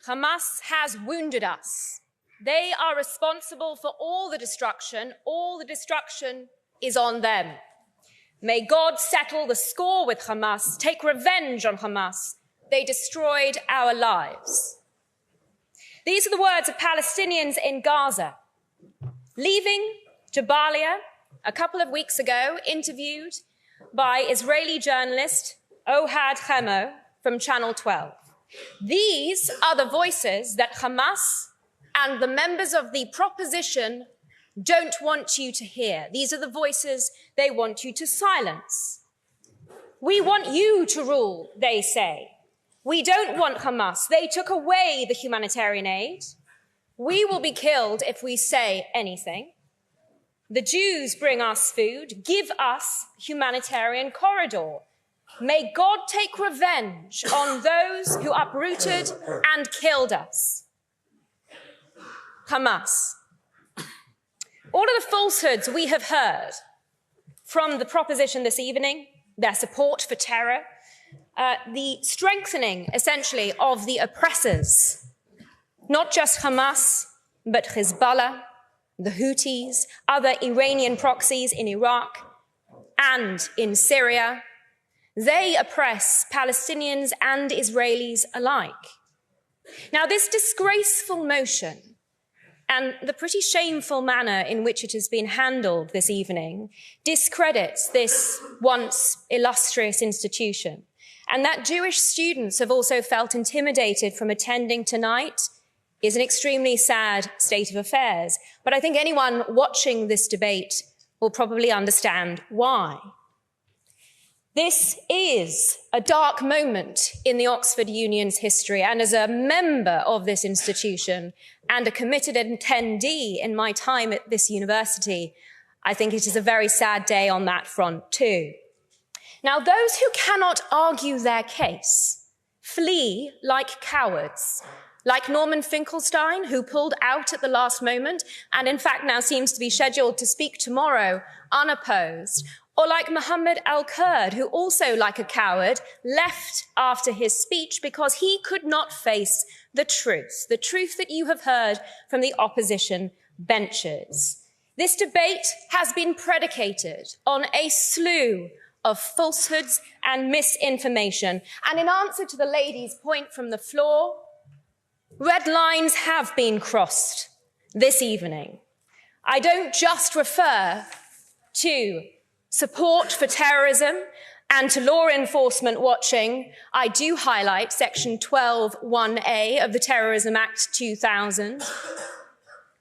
Hamas has wounded us. They are responsible for all the destruction. All the destruction is on them. May God settle the score with Hamas, take revenge on Hamas. They destroyed our lives. These are the words of Palestinians in Gaza. Leaving Jabalia a couple of weeks ago, interviewed by Israeli journalist Ohad Chemo from Channel 12. These are the voices that Hamas and the members of the proposition don't want you to hear. These are the voices they want you to silence. We want you to rule, they say. We don't want Hamas. They took away the humanitarian aid. We will be killed if we say anything. The Jews bring us food, give us humanitarian corridor. May God take revenge on those who uprooted and killed us. Hamas. All of the falsehoods we have heard from the proposition this evening, their support for terror, the strengthening, essentially, of the oppressors, not just Hamas, but Hezbollah, the Houthis, other Iranian proxies in Iraq and in Syria. They oppress Palestinians and Israelis alike. Now, this disgraceful motion and the pretty shameful manner in which it has been handled this evening discredits this once illustrious institution. And that Jewish students have also felt intimidated from attending tonight is an extremely sad state of affairs. But I think anyone watching this debate will probably understand why. This is a dark moment in the Oxford Union's history, and as a member of this institution and a committed attendee in my time at this university, I think it is a very sad day on that front too. Now, those who cannot argue their case flee like cowards, like Norman Finkelstein, who pulled out at the last moment and in fact now seems to be scheduled to speak tomorrow unopposed, or like Mohammed al-Kurd, who also, like a coward, left after his speech because he could not face the truth that you have heard from the opposition benches. This debate has been predicated on a slew of falsehoods and misinformation. And in answer to the lady's point from the floor, red lines have been crossed this evening. I don't just refer to support for terrorism and to law enforcement watching. I do highlight Section 12(1)(a) of the Terrorism Act 2000.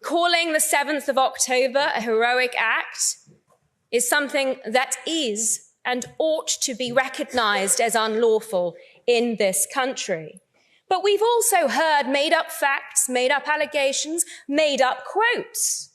Calling the 7th of October a heroic act is something that is and ought to be recognized as unlawful in this country. But we've also heard made-up facts, made-up allegations, made-up quotes.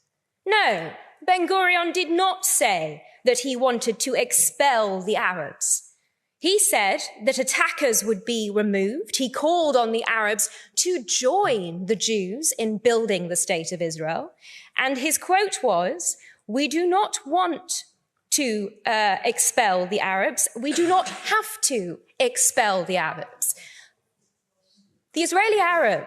No, Ben-Gurion did not say that he wanted to expel the Arabs. He said that attackers would be removed. He called on the Arabs to join the Jews in building the state of Israel. And his quote was, "We do not want to expel the Arabs. We do not have to expel the Arabs." The Israeli Arab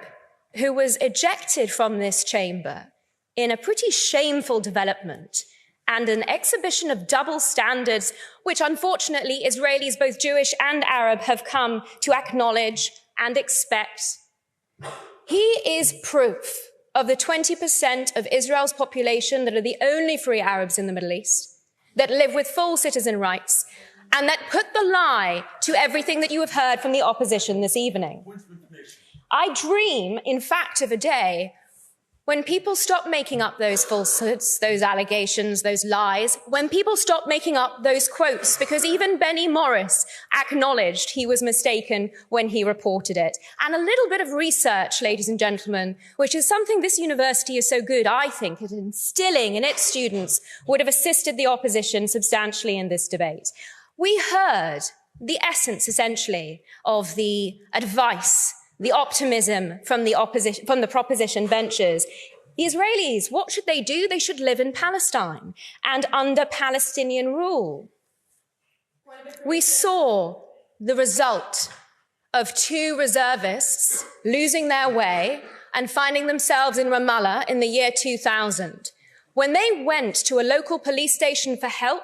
who was ejected from this chamber in a pretty shameful development and an exhibition of double standards, which unfortunately Israelis, both Jewish and Arab, have come to acknowledge and expect. He is proof of the 20% of Israel's population that are the only free Arabs in the Middle East, that live with full citizen rights, and that put the lie to everything that you have heard from the opposition this evening. I dream, in fact, of a day when people stop making up those falsehoods, those allegations, those lies, when people stop making up those quotes, because even Benny Morris acknowledged he was mistaken when he reported it. And a little bit of research, ladies and gentlemen, which is something this university is so good, I think, at instilling in its students, would have assisted the opposition substantially in this debate. We heard the essence, essentially, of the advice, the optimism from the opposition, from the proposition benches. The Israelis, what should they do? They should live in Palestine and under Palestinian rule. We saw the result of two reservists losing their way and finding themselves in Ramallah in the year 2000. When they went to a local police station for help,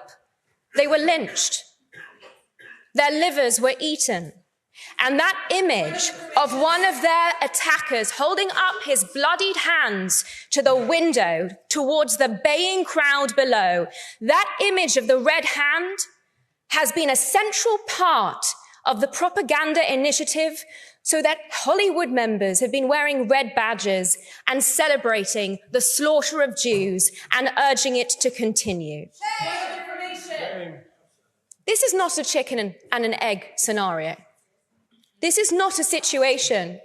they were lynched. Their livers were eaten. And that image of one of their attackers holding up his bloodied hands to the window towards the baying crowd below, that image of the red hand has been a central part of the propaganda initiative so that Hollywood members have been wearing red badges and celebrating the slaughter of Jews and urging it to continue. This is not a chicken and an egg scenario. This is not a situation,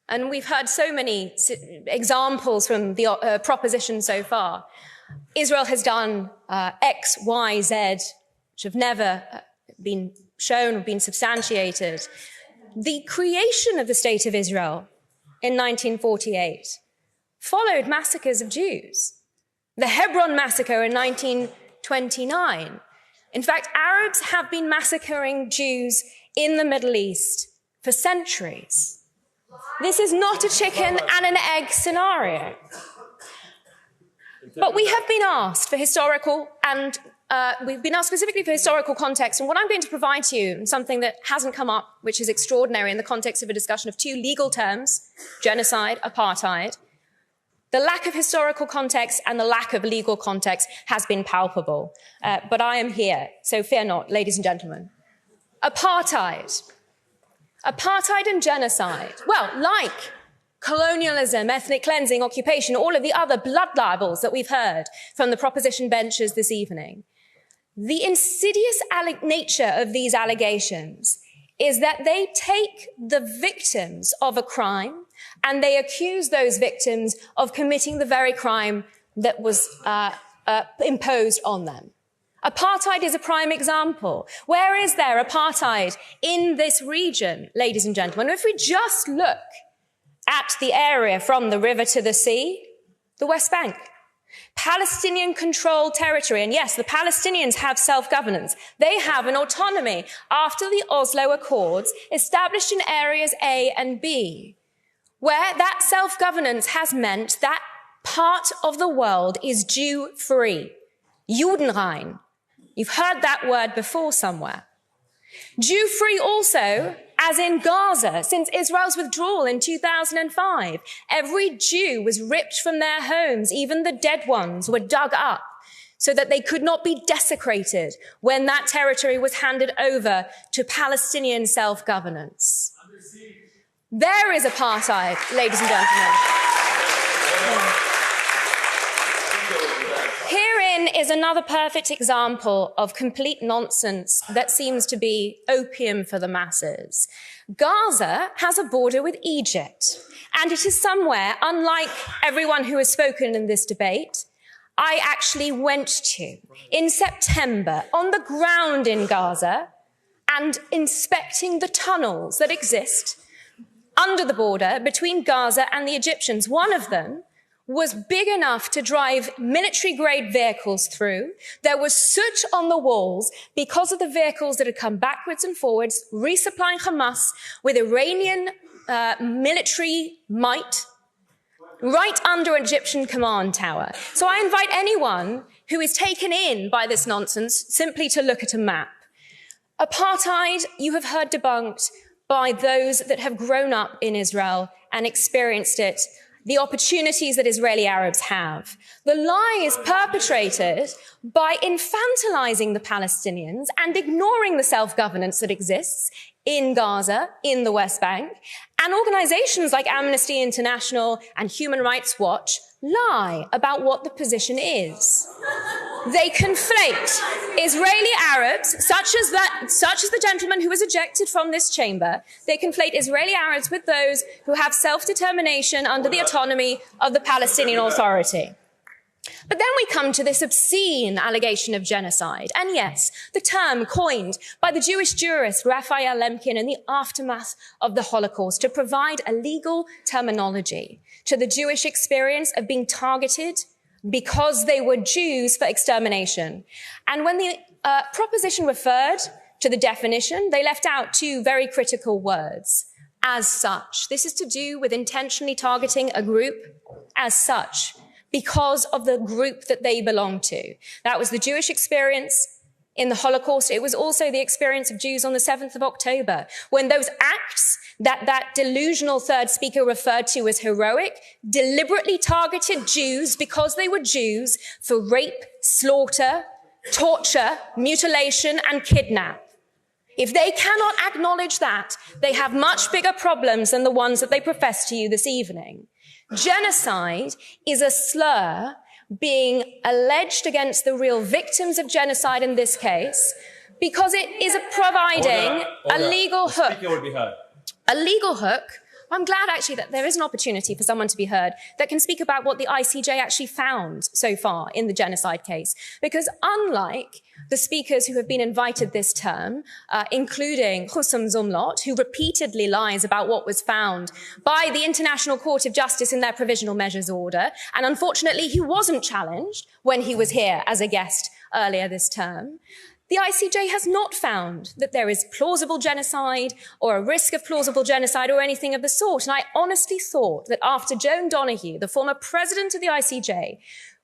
and we've heard so many examples from the proposition so far. Israel has done X, Y, Z, which have never been shown or been substantiated. The creation of the State of Israel in 1948 followed massacres of Jews. The Hebron massacre in 1929. In fact, Arabs have been massacring Jews in the Middle East for centuries. This is not a chicken and an egg scenario. But we have been asked for historical and we've been asked specifically for historical context, and what I'm going to provide to you is something that hasn't come up, which is extraordinary in the context of a discussion of two legal terms, genocide, apartheid. The lack of historical context and the lack of legal context has been palpable. But I am here, so fear not, ladies and gentlemen. Apartheid. Apartheid and genocide. Well, like colonialism, ethnic cleansing, occupation, all of the other blood libels that we've heard from the proposition benches this evening. The insidious nature of these allegations is that they take the victims of a crime and they accuse those victims of committing the very crime that was imposed on them. Apartheid is a prime example. Where is there apartheid in this region, ladies and gentlemen? If we just look at the area from the river to the sea, the West Bank, Palestinian-controlled territory. And yes, the Palestinians have self-governance. They have an autonomy after the Oslo Accords established in areas A and B, where that self-governance has meant that part of the world is Jew-free. Judenrein. You've heard that word before somewhere. Jew-free also, as in Gaza, since Israel's withdrawal in 2005. Every Jew was ripped from their homes. Even the dead ones were dug up so that they could not be desecrated when that territory was handed over to Palestinian self-governance. There is apartheid, ladies and gentlemen. Herein is another perfect example of complete nonsense that seems to be opium for the masses. Gaza has a border with Egypt, and it is somewhere, unlike everyone who has spoken in this debate, I actually went to in September on the ground in Gaza and inspecting the tunnels that exist under the border between Gaza and the Egyptians. One of them was big enough to drive military-grade vehicles through. There was soot on the walls because of the vehicles that had come backwards and forwards, resupplying Hamas with Iranian military might right under an Egyptian command tower. So I invite anyone who is taken in by this nonsense simply to look at a map. Apartheid, you have heard debunked by those that have grown up in Israel and experienced it, the opportunities that Israeli Arabs have. The lie is perpetrated by infantilizing the Palestinians and ignoring the self-governance that exists in Gaza, in the West Bank, and organizations like Amnesty International and Human Rights Watch lie about what the position is. They conflate Israeli Arabs, such as the gentleman who was ejected from this chamber. They conflate Israeli Arabs with those who have self-determination under the autonomy of the Palestinian Authority. But then we come to this obscene allegation of genocide. And yes, the term coined by the Jewish jurist Raphael Lemkin in the aftermath of the Holocaust to provide a legal terminology to the Jewish experience of being targeted because they were Jews for extermination. And when the proposition referred to the definition, they left out two very critical words: as such. This is to do with intentionally targeting a group as such, because of the group that they belong to. That was the Jewish experience in the Holocaust. It was also the experience of Jews on the 7th of October, when those acts that delusional third speaker referred to as heroic deliberately targeted Jews because they were Jews for rape, slaughter, torture, mutilation, and kidnap. If they cannot acknowledge that, they have much bigger problems than the ones that they profess to you this evening. Genocide is a slur being alleged against the real victims of genocide in this case, because it is providing a legal hook. The speaker will be heard. A legal hook. I'm glad actually that there is an opportunity for someone to be heard that can speak about what the ICJ actually found so far in the genocide case. Because unlike the speakers who have been invited this term, including Hussam Zumlot, who repeatedly lies about what was found by the International Court of Justice in their provisional measures order, and unfortunately he wasn't challenged when he was here as a guest earlier this term, the ICJ has not found that there is plausible genocide or a risk of plausible genocide or anything of the sort. And I honestly thought that after Joan Donoghue, the former president of the ICJ,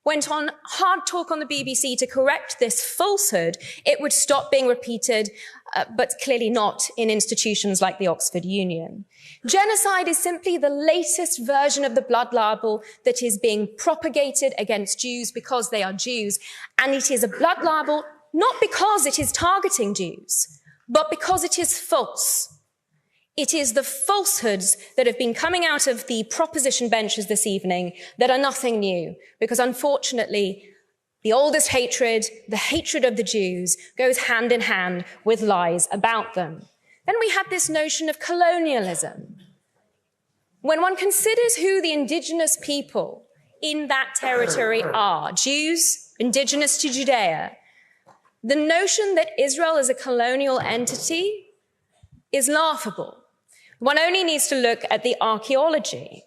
went on hard talk on the BBC to correct this falsehood, it would stop being repeated, but clearly not in institutions like the Oxford Union. Genocide is simply the latest version of the blood libel that is being propagated against Jews because they are Jews. And it is a blood libel not because it is targeting Jews, but because it is false. It is the falsehoods that have been coming out of the proposition benches this evening that are nothing new, because unfortunately, the oldest hatred, the hatred of the Jews, goes hand in hand with lies about them. Then we had this notion of colonialism. When one considers who the indigenous people in that territory are, Jews, indigenous to Judea, the notion that Israel is a colonial entity is laughable. One only needs to look at the archaeology.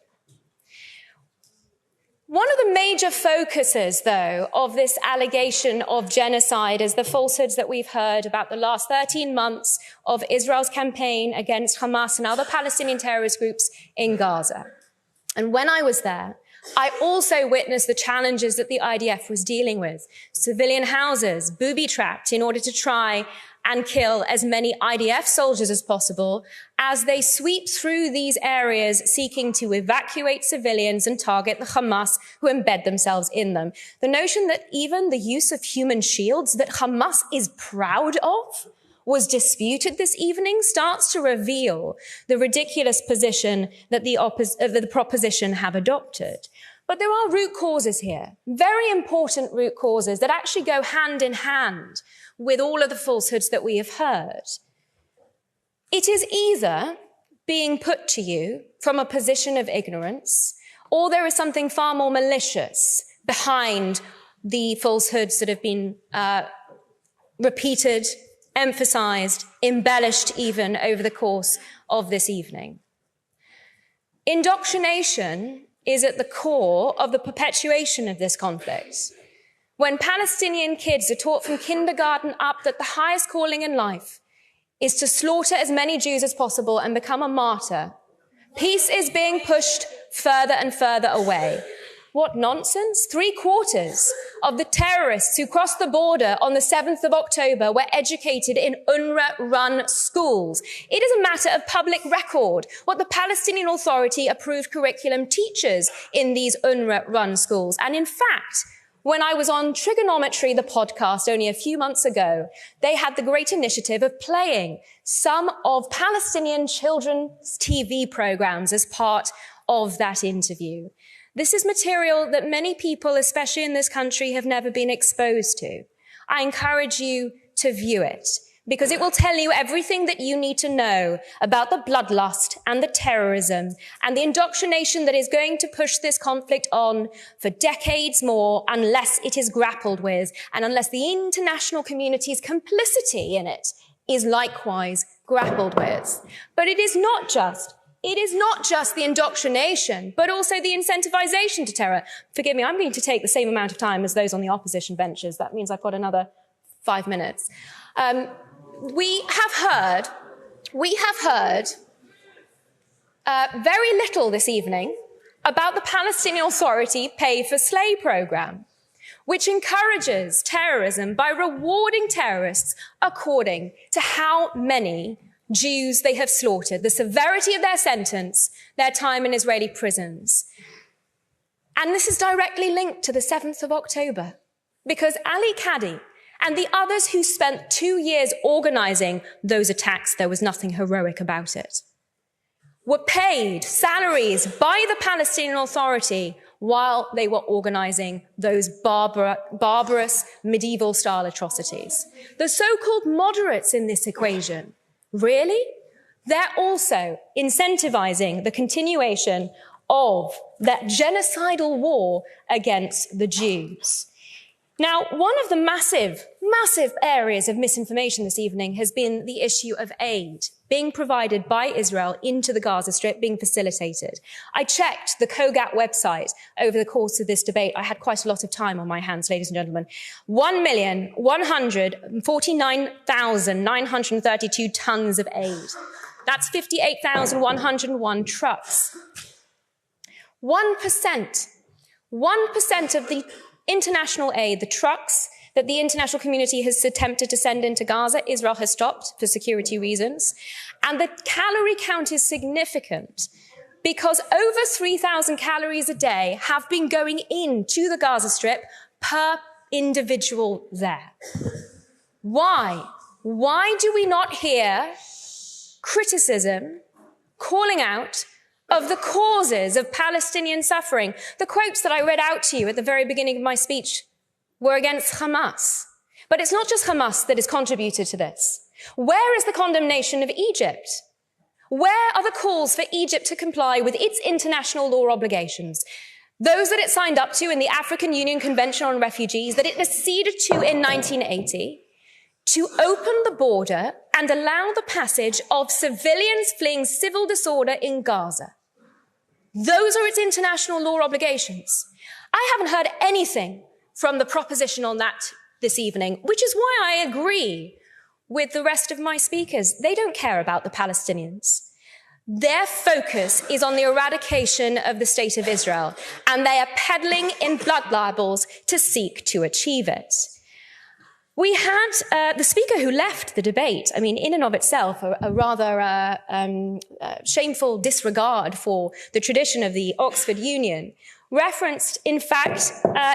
One of the major focuses, though, of this allegation of genocide is the falsehoods that we've heard about the last 13 months of Israel's campaign against Hamas and other Palestinian terrorist groups in Gaza. And when I was there, I also witnessed the challenges that the IDF was dealing with. Civilian houses booby-trapped in order to try and kill as many IDF soldiers as possible as they sweep through these areas seeking to evacuate civilians and target the Hamas who embed themselves in them. The notion that even the use of human shields that Hamas is proud of was disputed this evening starts to reveal the ridiculous position that the proposition have adopted. But there are root causes here, very important root causes that actually go hand in hand with all of the falsehoods that we have heard. It is either being put to you from a position of ignorance, or there is something far more malicious behind the falsehoods that have been repeated, emphasized, embellished even over the course of this evening. Indoctrination is at the core of the perpetuation of this conflict. When Palestinian kids are taught from kindergarten up that the highest calling in life is to slaughter as many Jews as possible and become a martyr, peace is being pushed further and further away. What nonsense? 3/4 of the terrorists who crossed the border on the 7th of October were educated in UNRWA-run schools. It is a matter of public record what the Palestinian Authority approved curriculum teaches in these UNRWA-run schools. And in fact, when I was on Trigonometry, the podcast, only a few months ago, they had the great initiative of playing some of Palestinian children's TV programs as part of that interview. This is material that many people, especially in this country, have never been exposed to. I encourage you to view it, because it will tell you everything that you need to know about the bloodlust and the terrorism and the indoctrination that is going to push this conflict on for decades more unless it is grappled with and unless the international community's complicity in it is likewise grappled with. But it is not just the indoctrination, but also the incentivization to terror. Forgive me, I'm going to take the same amount of time as those on the opposition benches. That means I've got another 5 minutes. we have heard very little this evening about the Palestinian Authority Pay for Slay program, which encourages terrorism by rewarding terrorists according to how many Jews they have slaughtered, the severity of their sentence, their time in Israeli prisons. And this is directly linked to the 7th of October, because Ali Kadi and the others who spent 2 years organizing those attacks, there was nothing heroic about it, were paid salaries by the Palestinian Authority while they were organizing those barbarous medieval-style atrocities. The so-called moderates in this equation, really? They're also incentivizing the continuation of that genocidal war against the Jews. Now, one of the massive areas of misinformation this evening has been the issue of aid being provided by Israel into the Gaza Strip, being facilitated. I checked the COGAT website over the course of this debate. I had quite a lot of time on my hands, ladies and gentlemen. 1,149,932 tons of aid. That's 58,101 trucks. 1% of the international aid, the trucks that the international community has attempted to send into Gaza, Israel has stopped for security reasons. And the calorie count is significant because over 3,000 calories a day have been going into the Gaza Strip per individual there. Why? Why do we not hear criticism calling out of the causes of Palestinian suffering? The quotes that I read out to you at the very beginning of my speech were against Hamas. But it's not just Hamas that has contributed to this. Where is the condemnation of Egypt? Where are the calls for Egypt to comply with its international law obligations? Those that it signed up to in the African Union Convention on Refugees, that it acceded to in 1980, to open the border and allow the passage of civilians fleeing civil disorder in Gaza. Those are its international law obligations. I haven't heard anything from the proposition on that this evening, which is why I agree with the rest of my speakers. They don't care about the Palestinians. Their focus is on the eradication of the state of Israel, and they are peddling in blood libels to seek to achieve it. We had the speaker who left the debate, I mean, in and of itself, a rather shameful disregard for the tradition of the Oxford Union, referenced, in fact,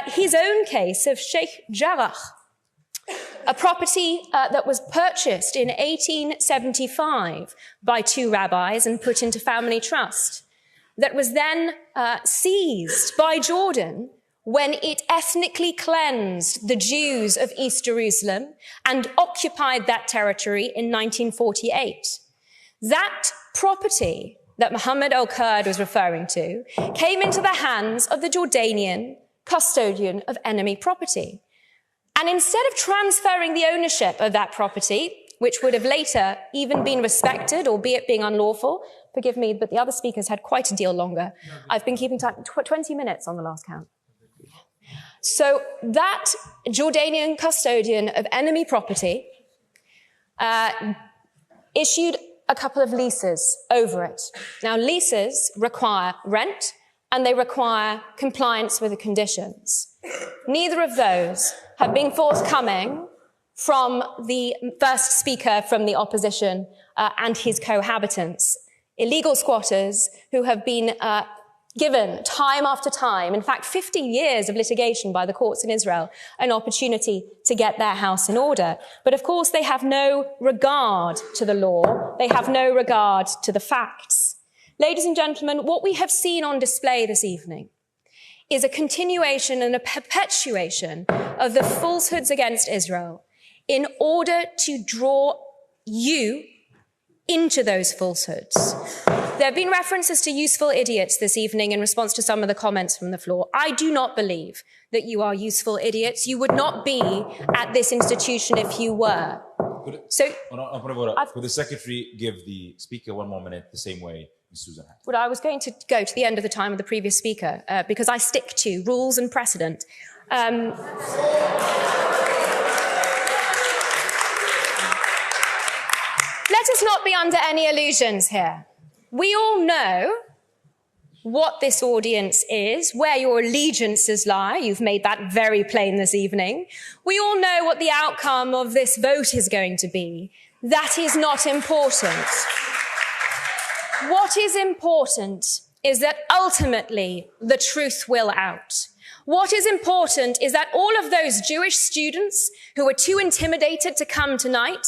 his own case of Sheikh Jarrah, a property that was purchased in 1875 by two rabbis and put into family trust, that was then seized by Jordan when it ethnically cleansed the Jews of East Jerusalem and occupied that territory in 1948. That property that Mohammed al-Kurd was referring to came into the hands of the Jordanian custodian of enemy property. And instead of transferring the ownership of that property, which would have later even been respected, albeit being unlawful, forgive me, but the other speakers had quite a deal longer. I've been keeping time, 20 minutes on the last count. So that Jordanian custodian of enemy property issued a couple of leases over it. Now, leases require rent and they require compliance with the conditions. Neither of those have been forthcoming from the first speaker from the opposition and his cohabitants, illegal squatters who have been given time after time, in fact, 50 years of litigation by the courts in Israel, an opportunity to get their house in order. But of course, they have no regard to the law. They have no regard to the facts. Ladies and gentlemen, what we have seen on display this evening is a continuation and a perpetuation of the falsehoods against Israel in order to draw you into those falsehoods. There have been references to useful idiots this evening in response to some of the comments from the floor. I do not believe that you are useful idiots. You would not be at this institution if you were. Could the secretary give the speaker 1 more minute the same way Ms. Susan had? Well, I was going to go to the end of the time of the previous speaker because I stick to rules and precedent. not be under any illusions here. We all know what this audience is, where your allegiances lie. You've made that very plain this evening. We all know what the outcome of this vote is going to be. That is not important. What is important is that ultimately the truth will out. What is important is that all of those Jewish students who were too intimidated to come tonight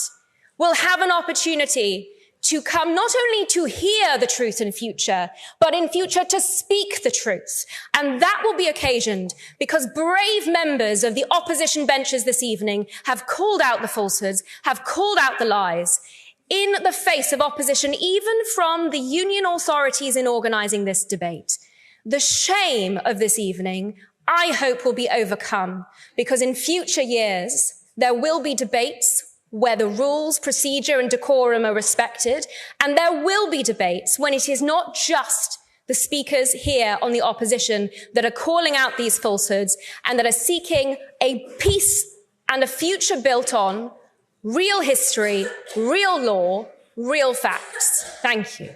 will have an opportunity to come not only to hear the truth in future, but in future to speak the truth. And that will be occasioned because brave members of the opposition benches this evening have called out the falsehoods, have called out the lies in the face of opposition, even from the union authorities in organizing this debate. The shame of this evening, I hope, will be overcome because in future years, there will be debates where the rules, procedure, and decorum are respected. And there will be debates when it is not just the speakers here on the opposition that are calling out these falsehoods and that are seeking a peace and a future built on real history, real law, real facts. Thank you.